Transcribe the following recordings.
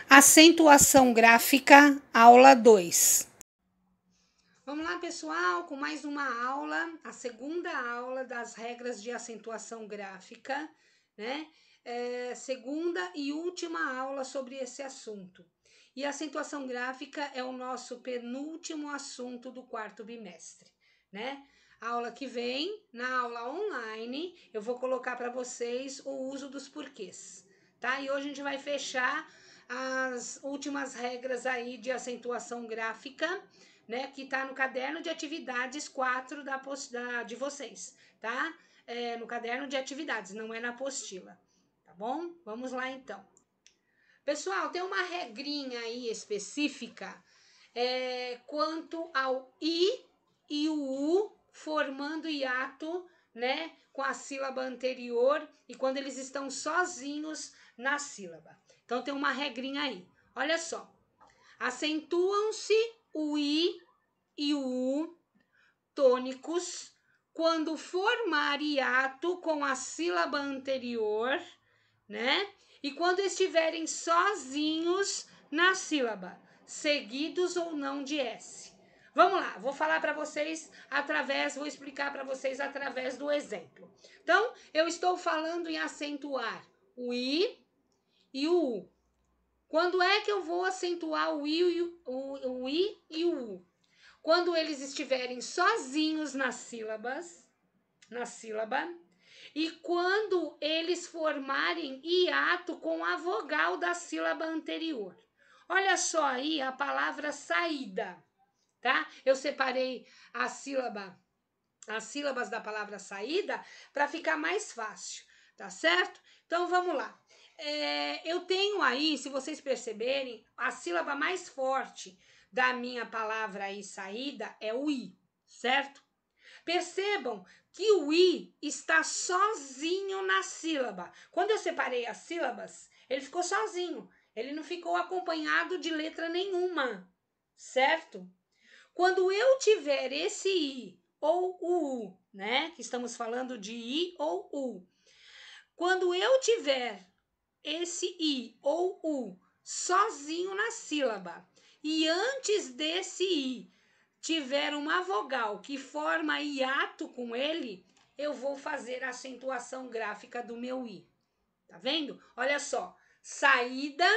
Acentuação gráfica, aula 2. Vamos lá, pessoal, com mais uma aula, a segunda aula das regras de acentuação gráfica, né? Segunda e última aula sobre esse assunto. E a acentuação gráfica é o nosso penúltimo assunto do quarto bimestre, né? A aula que vem, na aula online, eu vou colocar para vocês o uso dos porquês, tá? E hoje a gente vai fechar as últimas regras aí de acentuação gráfica, né, que tá no caderno de atividades 4 de vocês, tá? No caderno de atividades, não é na apostila, tá bom? Vamos lá então. Pessoal, tem uma regrinha aí específica quanto ao I e o U formando hiato, né, com a sílaba anterior e quando eles estão sozinhos na sílaba. Então, tem uma regrinha aí. Olha só. Acentuam-se o I e o U tônicos quando formar hiato com a sílaba anterior, né? E quando estiverem sozinhos na sílaba, seguidos ou não de S. Vamos lá, vou falar para vocês vou explicar para vocês através do exemplo. Então, eu estou falando em acentuar o I e o U. Quando é que eu vou acentuar o I e o U? Quando eles estiverem sozinhos na sílaba, e quando eles formarem hiato com a vogal da sílaba anterior. Olha só aí a palavra saída, tá? Eu separei as sílabas da palavra saída para ficar mais fácil, tá certo? Então vamos lá. Eu tenho aí, se vocês perceberem, a sílaba mais forte da minha palavra aí saída é o I, certo? Percebam que o I está sozinho na sílaba. Quando eu separei as sílabas, ele ficou sozinho. Ele não ficou acompanhado de letra nenhuma, certo? Quando eu tiver esse I ou o U, né? Que estamos falando de I ou U. Quando eu tiver esse I ou U sozinho na sílaba e antes desse I tiver uma vogal que forma hiato com ele, eu vou fazer a acentuação gráfica do meu I. Tá vendo? Olha só. Saída,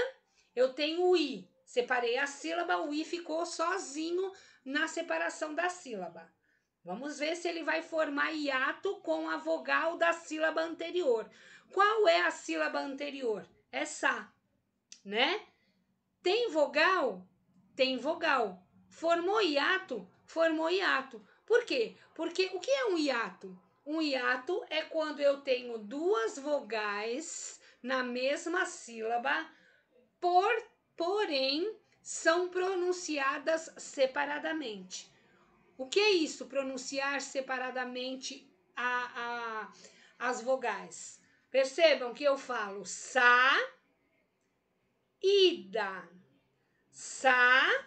eu tenho o I. Separei a sílaba, o I ficou sozinho na separação da sílaba. Vamos ver se ele vai formar hiato com a vogal da sílaba anterior. Qual é a sílaba anterior? É Sá, né? Tem vogal? Tem vogal. Formou hiato? Formou hiato. Por quê? Porque o que é um hiato? Um hiato é quando eu tenho duas vogais na mesma sílaba, porém são pronunciadas separadamente. O que é isso, pronunciar separadamente as vogais? Percebam que eu falo sa, ida, sa,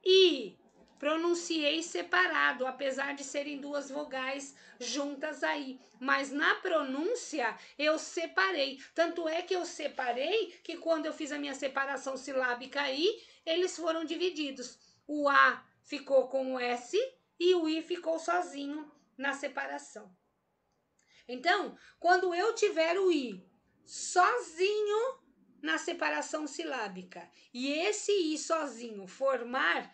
i. Pronunciei separado, apesar de serem duas vogais juntas aí. Mas na pronúncia eu separei. Tanto é que eu separei que quando eu fiz a minha separação silábica aí, eles foram divididos. O A ficou com o S e o I ficou sozinho na separação. Então, quando eu tiver o I sozinho na separação silábica e esse I sozinho formar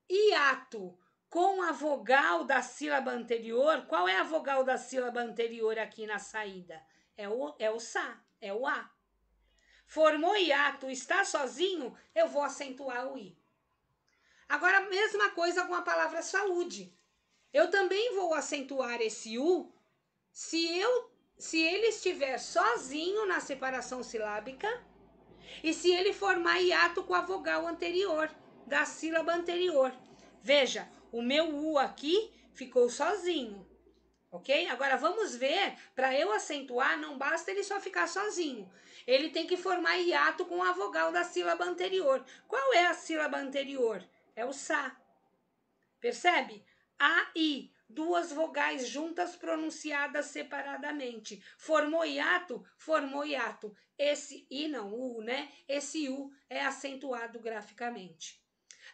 hiato com a vogal da sílaba anterior, qual é a vogal da sílaba anterior aqui na saída? É o Sá, é o A. Formou hiato, está sozinho, eu vou acentuar o I. Agora, a mesma coisa com a palavra saúde. Eu também vou acentuar esse U se ele estiver sozinho na separação silábica e se ele formar hiato com a vogal anterior, da sílaba anterior. Veja, o meu U aqui ficou sozinho, ok? Agora vamos ver, para eu acentuar, não basta ele só ficar sozinho. Ele tem que formar hiato com a vogal da sílaba anterior. Qual é a sílaba anterior? É o Sá. Percebe? A, I. duas vogais juntas pronunciadas separadamente. Formou hiato? Formou hiato. Esse I não, U, né? Esse U é acentuado graficamente.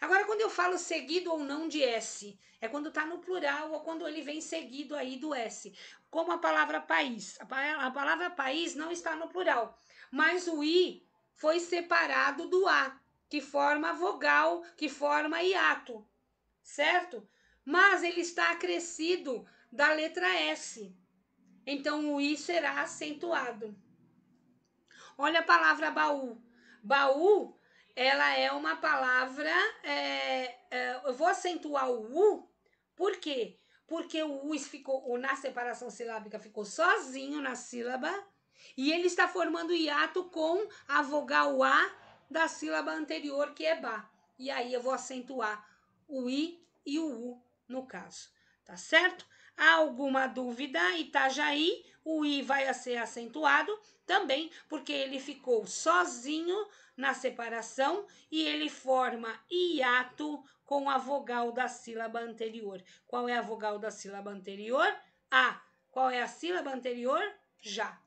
Agora, quando eu falo seguido ou não de S, é quando está no plural ou quando ele vem seguido aí do S. Como a palavra país. A palavra país não está no plural, mas o I foi separado do A, que forma vogal, que forma hiato, certo? Mas ele está acrescido da letra S. Então, o I será acentuado. Olha a palavra baú. Baú, ela é uma palavra... eu vou acentuar o U, por quê? Porque o U ficou, na separação silábica ficou sozinho na sílaba e ele está formando hiato com a vogal A da sílaba anterior, que é Bá. E aí eu vou acentuar o I e o U no caso, tá certo? Há alguma dúvida? Itajaí, o I vai ser acentuado também porque ele ficou sozinho na separação e ele forma hiato com a vogal da sílaba anterior. Qual é a vogal da sílaba anterior? A. Qual é a sílaba anterior? Já.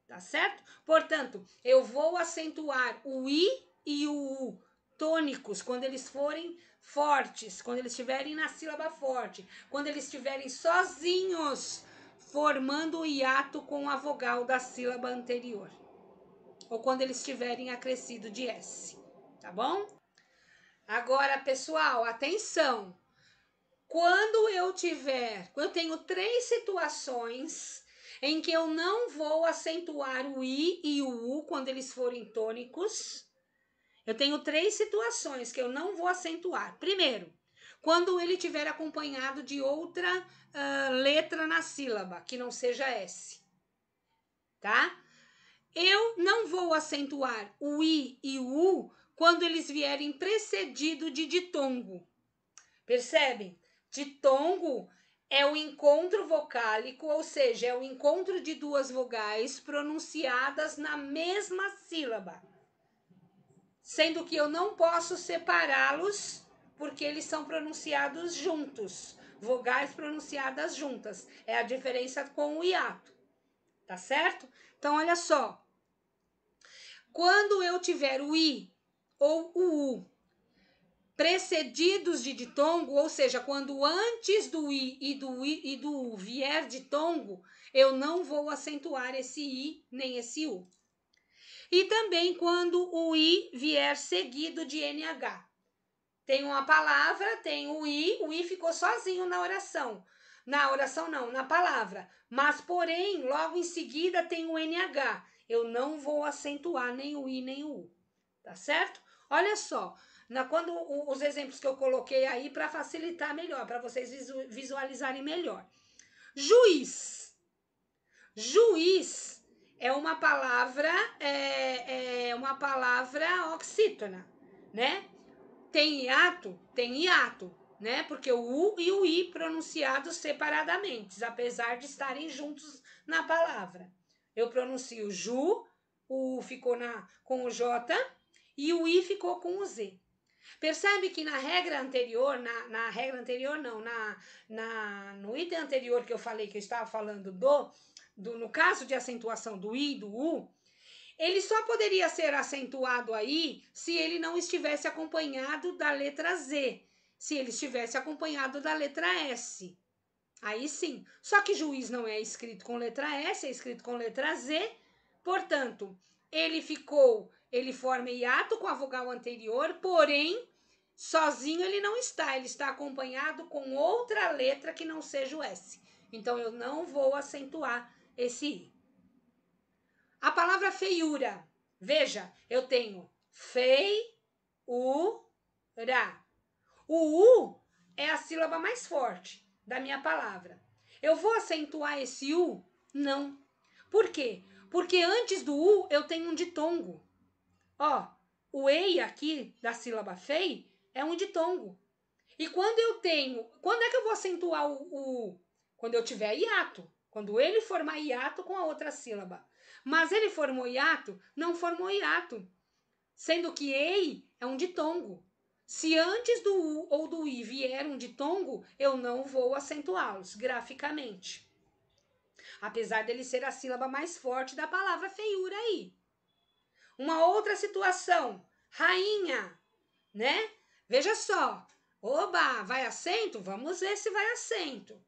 Tá certo? Portanto, eu vou acentuar o I e o U tônicos quando eles forem fortes, quando eles estiverem na sílaba forte, quando eles estiverem sozinhos, formando o hiato com a vogal da sílaba anterior, ou quando eles estiverem acrescido de S, tá bom? Agora, pessoal, atenção! Quando eu tenho 3 situações em que eu não vou acentuar o I e o U quando eles forem tônicos. Eu tenho 3 situações que eu não vou acentuar. Primeiro, quando ele estiver acompanhado de outra letra na sílaba, que não seja S, tá? Eu não vou acentuar o I e o U quando eles vierem precedido de ditongo. Percebem? Ditongo é o encontro vocálico, ou seja, é o encontro de duas vogais pronunciadas na mesma sílaba. Sendo que eu não posso separá-los porque eles são pronunciados juntos. Vogais pronunciadas juntas. É a diferença com o hiato. Tá certo? Então, olha só. Quando eu tiver o I ou o U precedidos de ditongo, ou seja, quando antes do I e do U vier ditongo, eu não vou acentuar esse I nem esse U. E também quando o I vier seguido de NH. Tem uma palavra, tem o I ficou sozinho na oração. Na oração não, na palavra. Mas, porém, logo em seguida tem o NH. Eu não vou acentuar nem o I nem o U. Tá certo? Olha só, quando os exemplos que eu coloquei aí para facilitar melhor, para vocês visualizarem melhor. Juiz. Juiz é uma palavra oxítona, né? Tem hiato, né? Porque o U e o I pronunciados separadamente, apesar de estarem juntos na palavra. Eu pronuncio Ju, o U ficou com o J e o I ficou com o Z. Percebe que na regra anterior, no item anterior que eu falei, que eu estava falando no caso de acentuação do I e do U, ele só poderia ser acentuado aí se ele não estivesse acompanhado da letra Z, se ele estivesse acompanhado da letra S. Aí sim. Só que juiz não é escrito com letra S, é escrito com letra Z. Portanto, ele forma hiato com a vogal anterior, porém, sozinho ele não está. Ele está acompanhado com outra letra que não seja o S. Então, eu não vou acentuar esse I. A palavra feiura. Veja, eu tenho fei-u-ra. O U é a sílaba mais forte da minha palavra. Eu vou acentuar esse U? Não. Por quê? Porque antes do U eu tenho um ditongo. Ó, o EI aqui da sílaba fei é um ditongo. E quando é que eu vou acentuar o U? Quando eu tiver hiato. Quando ele formar hiato com a outra sílaba. Mas ele formou hiato? Não formou hiato. Sendo que EI é um ditongo. Se antes do U ou do I vier um ditongo, eu não vou acentuá-los graficamente. Apesar dele ser a sílaba mais forte da palavra feiura aí. Uma outra situação, rainha, né? Veja só. Oba, vai acento? Vamos ver se vai acento.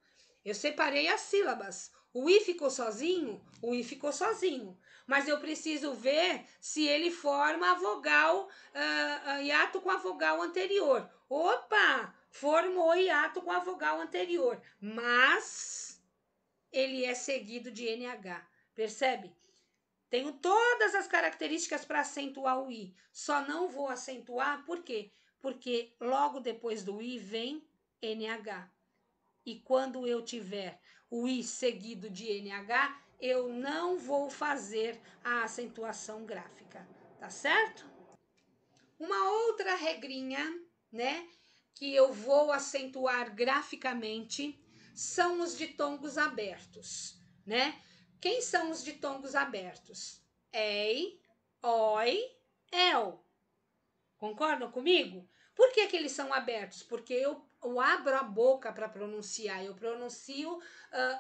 Eu separei as sílabas. O I ficou sozinho? O I ficou sozinho. Mas eu preciso ver se ele forma a vogal, hiato com a vogal anterior. Opa, formou hiato com a vogal anterior. Mas ele é seguido de NH. Percebe? Tenho todas as características para acentuar o I. Só não vou acentuar, por quê? Porque logo depois do I vem NH. E quando eu tiver o I seguido de NH, eu não vou fazer a acentuação gráfica, tá certo? Uma outra regrinha, né, que eu vou acentuar graficamente são os ditongos abertos, né? Quem são os ditongos abertos? Ei, oi, el. Concordam comigo? Por que eles são abertos? Porque eu abro a boca para pronunciar, eu pronuncio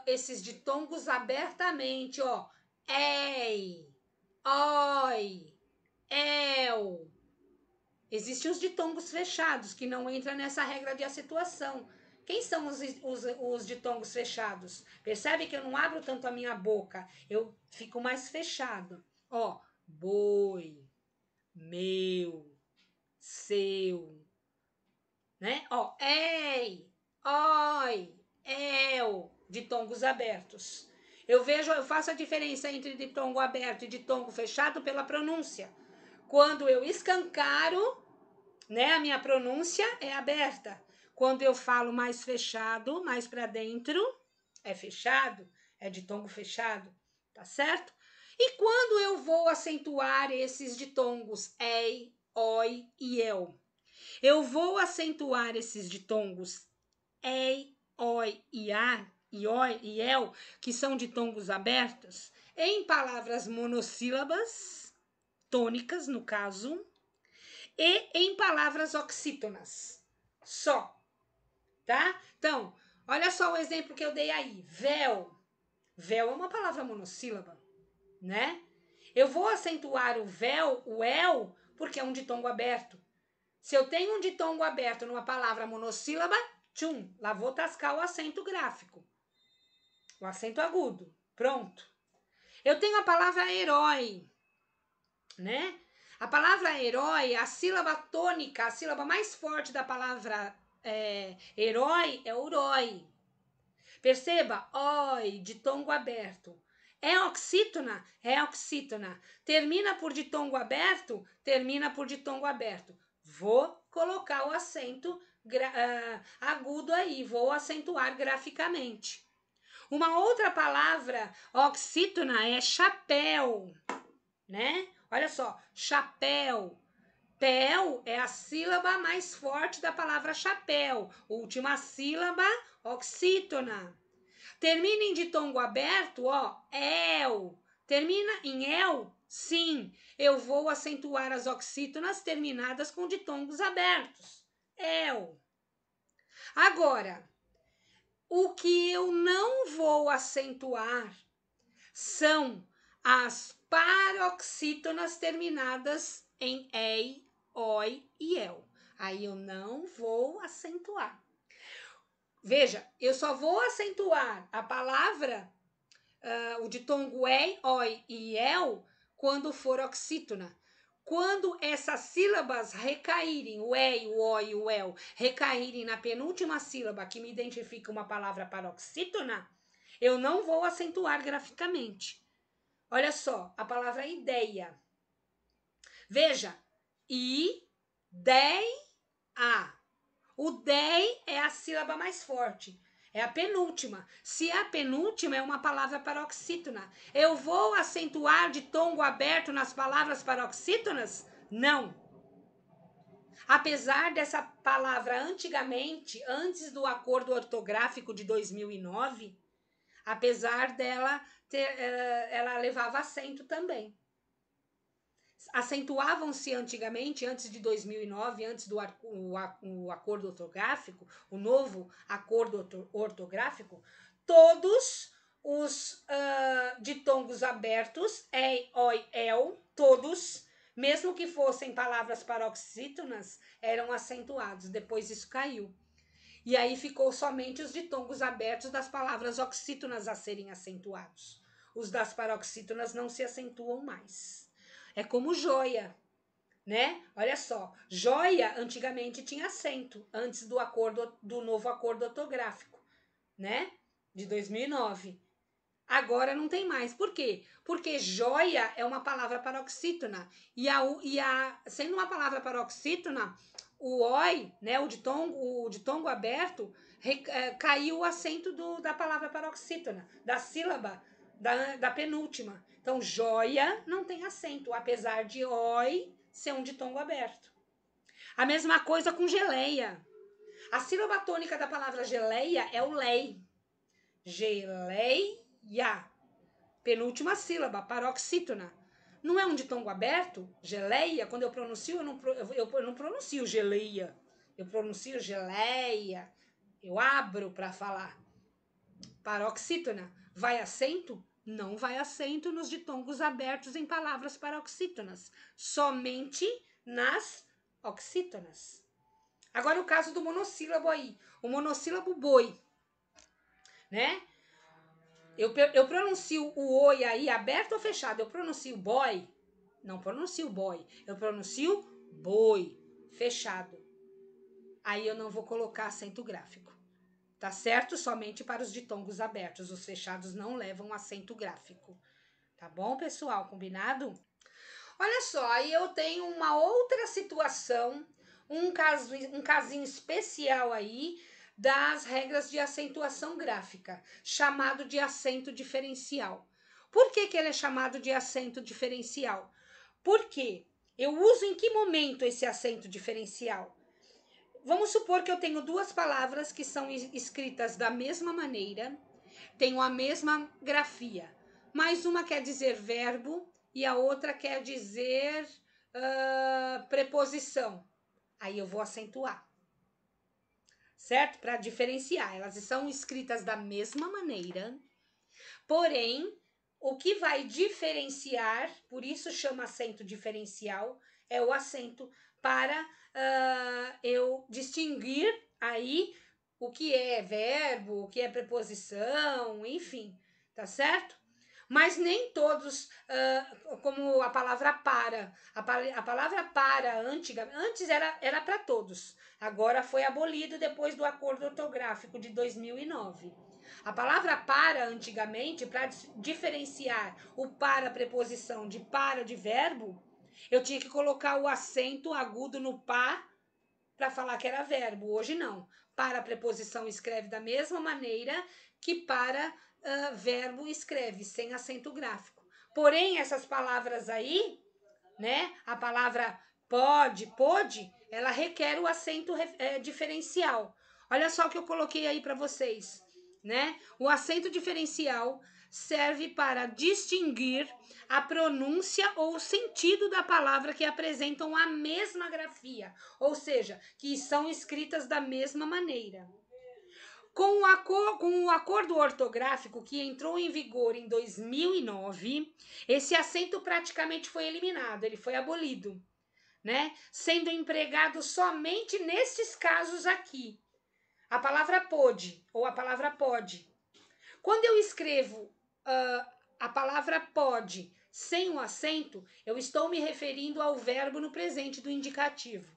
esses ditongos abertamente, ó. Ei, oi, el. Existem os ditongos fechados, que não entram nessa regra de acentuação. Quem são os ditongos fechados? Percebe que eu não abro tanto a minha boca, eu fico mais fechado. Ó, boi, meu, seu, né? Ó, ei, oi, eu, ditongos abertos. Eu faço a diferença entre ditongo aberto e ditongo fechado pela pronúncia. Quando eu escancaro, né, a minha pronúncia é aberta. Quando eu falo mais fechado, mais para dentro, é fechado, é ditongo fechado, tá certo? E quando eu vou acentuar esses ditongos ei, oi e eu? Eu vou acentuar esses ditongos ei, oi e a, e oi e el, que são ditongos abertos, em palavras monossílabas, tônicas no caso, e em palavras oxítonas, só, tá? Então, olha só o exemplo que eu dei aí, véu. Véu é uma palavra monossílaba, né? Eu vou acentuar o véu, o el, porque é um ditongo aberto. Se eu tenho um ditongo aberto numa palavra monossílaba, tchum, lá vou tascar o acento gráfico, o acento agudo, pronto. Eu tenho a palavra herói, né? A palavra herói, a sílaba tônica, a sílaba mais forte da palavra herói é urói. Perceba, oi, ditongo aberto. É oxítona? É oxítona. Termina por ditongo aberto? Termina por ditongo aberto. Vou colocar o acento agudo aí, vou acentuar graficamente. Uma outra palavra oxítona é chapéu, né? Olha só, chapéu. Pel é a sílaba mais forte da palavra chapéu. Última sílaba, oxítona. Termina em ditongo aberto, ó, el. Termina em el? Sim, eu vou acentuar as oxítonas terminadas com ditongos abertos. El. Agora, o que eu não vou acentuar são as paroxítonas terminadas em ei, oi e el. Aí eu não vou acentuar. Veja, eu só vou acentuar a palavra, o ditongo ei, oi e el, quando for oxítona. Quando essas sílabas recaírem, o ei, o oi e o el, recaírem na penúltima sílaba que me identifica uma palavra paroxítona, eu não vou acentuar graficamente. Olha só, a palavra ideia. Veja, ideia. O dei é a sílaba mais forte. É a penúltima. Se a penúltima é uma palavra paroxítona, eu vou acentuar ditongo aberto nas palavras paroxítonas? Não. Apesar dessa palavra antigamente, antes do acordo ortográfico de 2009, apesar dela ela levava acento também. acentuavam-se antigamente, antes de 2009, antes do o acordo ortográfico, o novo acordo ortográfico, todos os ditongos abertos, oi, el, todos, mesmo que fossem palavras paroxítonas, eram acentuados. Depois isso caiu. E aí ficou somente os ditongos abertos das palavras oxítonas a serem acentuados. Os das paroxítonas não se acentuam mais. É como joia, né? Olha só, joia antigamente tinha acento, antes do novo acordo ortográfico, né? De 2009. Agora não tem mais. Por quê? Porque joia é uma palavra paroxítona. Sendo uma palavra paroxítona, o oi, né, o ditongo aberto, caiu o acento da palavra paroxítona, da sílaba, da penúltima. Então, joia não tem acento, apesar de oi ser um ditongo aberto. A mesma coisa com geleia. A sílaba tônica da palavra geleia é o lei. Geleia. Penúltima sílaba, paroxítona. Não é um ditongo aberto? Geleia, quando eu pronuncio, eu não pronuncio geleia. Eu pronuncio geleia. Eu abro para falar. Paroxítona. Vai acento? Não vai acento nos ditongos abertos em palavras paroxítonas. Somente nas oxítonas. Agora o caso do monossílabo aí. O monossílabo boi, né? Eu pronuncio o oi aí aberto ou fechado? Eu pronuncio boy? Não pronuncio boy. Eu pronuncio boi, fechado. Aí eu não vou colocar acento gráfico. Tá certo? Somente para os ditongos abertos. Os fechados não levam acento gráfico. Tá bom, pessoal? Combinado? Olha só, aí eu tenho uma outra situação, um casinho especial aí das regras de acentuação gráfica, chamado de acento diferencial. Por que ele é chamado de acento diferencial? Porque eu uso em que momento esse acento diferencial? Vamos supor que eu tenho duas palavras que são escritas da mesma maneira, tenho a mesma grafia, mas uma quer dizer verbo e a outra quer dizer preposição. Aí eu vou acentuar, certo? Para diferenciar. Elas são escritas da mesma maneira, porém, o que vai diferenciar, por isso chama acento diferencial, é o acento para eu distinguir aí o que é verbo, o que é preposição, enfim, tá certo? Mas nem todos, como a palavra para. A palavra para, antes era para todos. Agora foi abolido depois do acordo ortográfico de 2009. A palavra para, antigamente, para diferenciar o para preposição de para de verbo, eu tinha que colocar o acento agudo no pá para falar que era verbo. Hoje não. Para preposição escreve da mesma maneira que para verbo escreve, sem acento gráfico. Porém, essas palavras aí, né? A palavra pode, ela requer o acento diferencial. Olha só o que eu coloquei aí para vocês, né? O acento diferencial serve para distinguir a pronúncia ou o sentido da palavra que apresentam a mesma grafia, ou seja, que são escritas da mesma maneira. Com o acordo ortográfico que entrou em vigor em 2009, esse acento praticamente foi eliminado, ele foi abolido, né? Sendo empregado somente nestes casos aqui. A palavra pode ou a palavra pode. Quando eu escrevo a palavra pode sem o acento, eu estou me referindo ao verbo no presente do indicativo.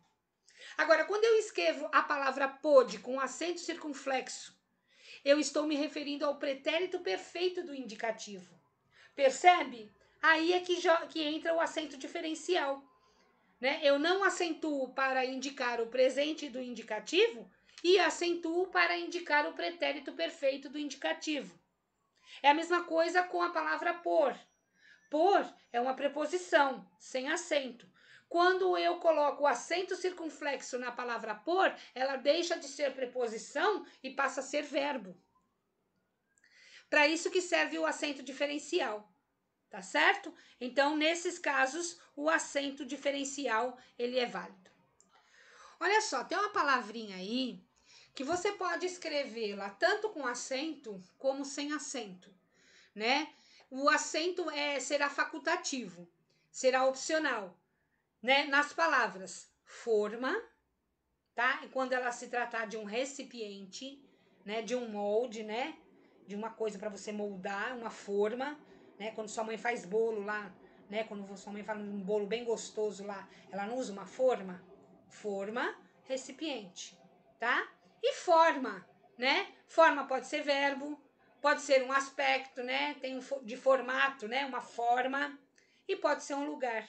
Agora, quando eu escrevo a palavra pode com acento circunflexo, eu estou me referindo ao pretérito perfeito do indicativo. Percebe? Aí é que entra o acento diferencial. Né? Eu não acentuo para indicar o presente do indicativo e acentuo para indicar o pretérito perfeito do indicativo. É a mesma coisa com a palavra por. Por é uma preposição, sem acento. Quando eu coloco o acento circunflexo na palavra por, ela deixa de ser preposição e passa a ser verbo. Para isso que serve o acento diferencial, tá certo? Então, nesses casos, o acento diferencial, ele é válido. Olha só, tem uma palavrinha aí que você pode escrevê-la tanto com acento como sem acento, né? O acento será facultativo, será opcional, né? Nas palavras forma, tá? E quando ela se tratar de um recipiente, né? De um molde, né? De uma coisa para você moldar, uma forma, né? Quando sua mãe faz bolo lá, né? Quando sua mãe faz um bolo bem gostoso lá, ela não usa uma forma? Forma, recipiente, tá? E forma, né? Forma pode ser verbo, pode ser um aspecto, né? Tem de formato, né? Uma forma, e pode ser um lugar,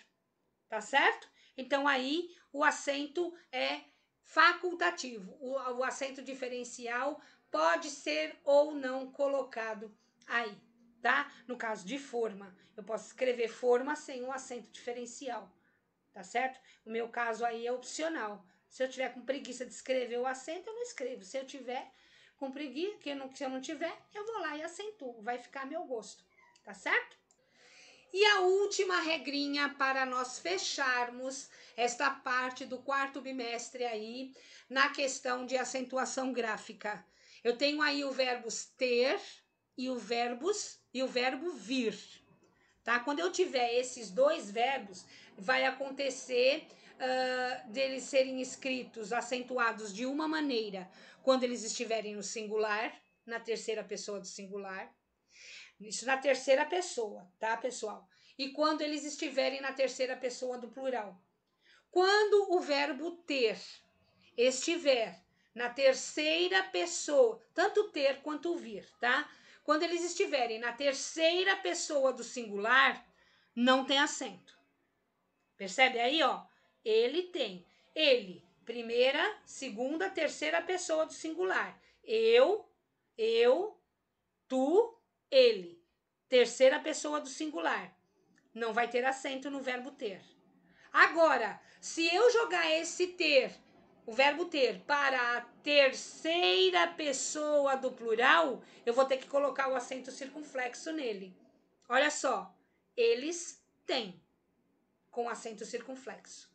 tá certo? Então aí o acento é facultativo. O acento diferencial pode ser ou não colocado aí, tá? No caso de forma, eu posso escrever forma sem o acento diferencial, tá certo? O meu caso aí é opcional. Se eu tiver com preguiça de escrever o acento, eu não escrevo. Se eu tiver com preguiça, se eu não tiver, eu vou lá e acentuo. Vai ficar a meu gosto, tá certo? E a última regrinha para nós fecharmos esta parte do quarto bimestre aí, na questão de acentuação gráfica. Eu tenho aí o verbo ter e o verbo vir, tá? Quando eu tiver esses dois verbos, vai acontecer deles serem escritos, acentuados de uma maneira, quando eles estiverem no singular, na terceira pessoa do singular. Isso na terceira pessoa, tá, pessoal? E quando eles estiverem na terceira pessoa do plural. Quando o verbo ter estiver na terceira pessoa, tanto ter quanto vir, tá? Quando eles estiverem na terceira pessoa do singular, não tem acento. Percebe aí, ó? Ele tem. Ele, primeira, segunda, terceira pessoa do singular. Eu, tu, ele. Terceira pessoa do singular. Não vai ter acento no verbo ter. Agora, se eu jogar esse ter, o verbo ter, para a terceira pessoa do plural, eu vou ter que colocar o acento circunflexo nele. Olha só, eles têm, com acento circunflexo.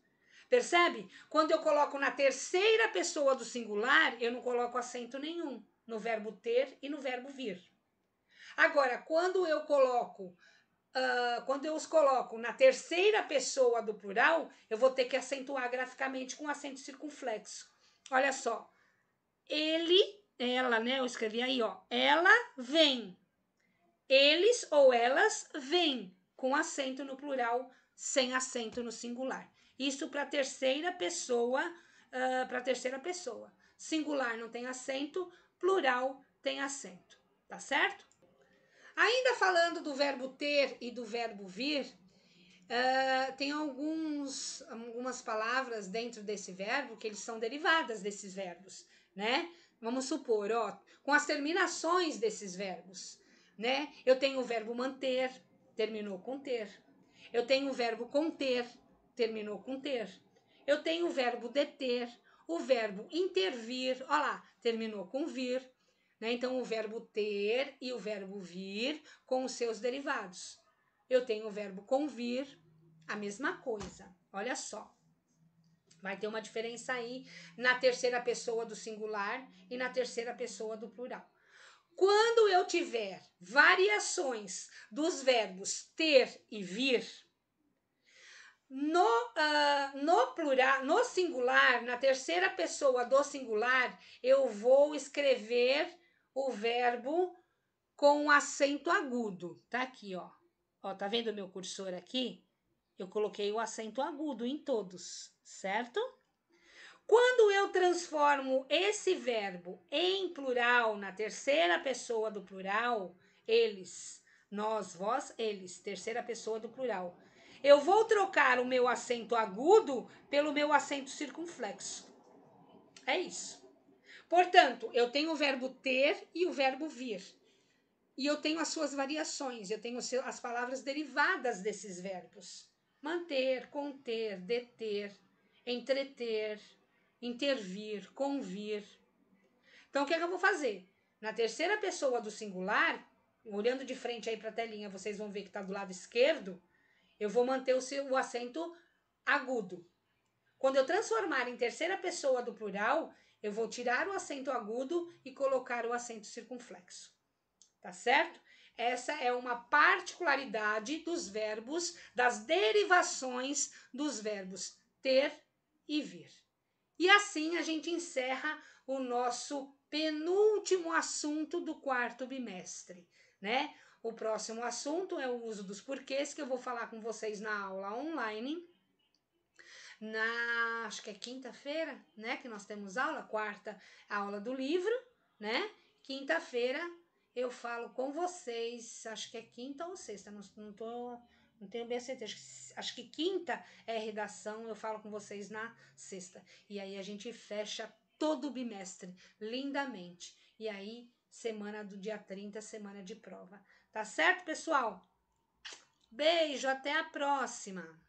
Percebe? Quando eu coloco na terceira pessoa do singular, eu não coloco acento nenhum no verbo ter e no verbo vir. Agora, quando eu os coloco na terceira pessoa do plural, eu vou ter que acentuar graficamente com acento circunflexo. Olha só. Ele, ela, né? Eu escrevi aí, ó. Ela vem. Eles ou elas vêm, com acento no plural, sem acento no singular. Isso para terceira pessoa, Singular não tem acento, plural tem acento. Tá certo? Ainda falando do verbo ter e do verbo vir, tem algumas palavras dentro desse verbo que eles são derivadas desses verbos, né? Vamos supor, ó, com as terminações desses verbos, né? Eu tenho o verbo manter, terminou com ter. Eu tenho o verbo conter, terminou com ter. Eu tenho o verbo deter, o verbo intervir, ó lá, terminou com vir. Né? Então, o verbo ter e o verbo vir com os seus derivados. Eu tenho o verbo convir, a mesma coisa. Olha só. Vai ter uma diferença aí na terceira pessoa do singular e na terceira pessoa do plural. Quando eu tiver variações dos verbos ter e vir, no plural, no singular, na terceira pessoa do singular, eu vou escrever o verbo com um acento agudo. Tá aqui, ó. Ó, tá vendo o meu cursor aqui? Eu coloquei o acento agudo em todos, certo? Quando eu transformo esse verbo em plural, na terceira pessoa do plural, eles, nós, vós, eles, terceira pessoa do plural, eu vou trocar o meu acento agudo pelo meu acento circunflexo. É isso. Portanto, eu tenho o verbo ter e o verbo vir. E eu tenho as suas variações, eu tenho as palavras derivadas desses verbos. Manter, conter, deter, entreter, intervir, convir. Então, o que é que eu vou fazer? Na terceira pessoa do singular, olhando de frente aí para a telinha, vocês vão ver que está do lado esquerdo, eu vou manter o acento agudo. Quando eu transformar em terceira pessoa do plural, eu vou tirar o acento agudo e colocar o acento circunflexo. Tá certo? Essa é uma particularidade dos verbos, das derivações dos verbos ter e vir. E assim a gente encerra o nosso penúltimo assunto do quarto bimestre, né? O próximo assunto é o uso dos porquês, que eu vou falar com vocês na aula online. Acho que é quinta-feira, né? Que nós temos aula, quarta, a aula do livro, né? Quinta-feira eu falo com vocês, acho que é quinta ou sexta, não tenho bem a certeza. Acho que quinta é redação, eu falo com vocês na sexta. E aí a gente fecha todo o bimestre, lindamente. E aí, semana do dia 30, semana de prova. Tá certo, pessoal? Beijo, até a próxima!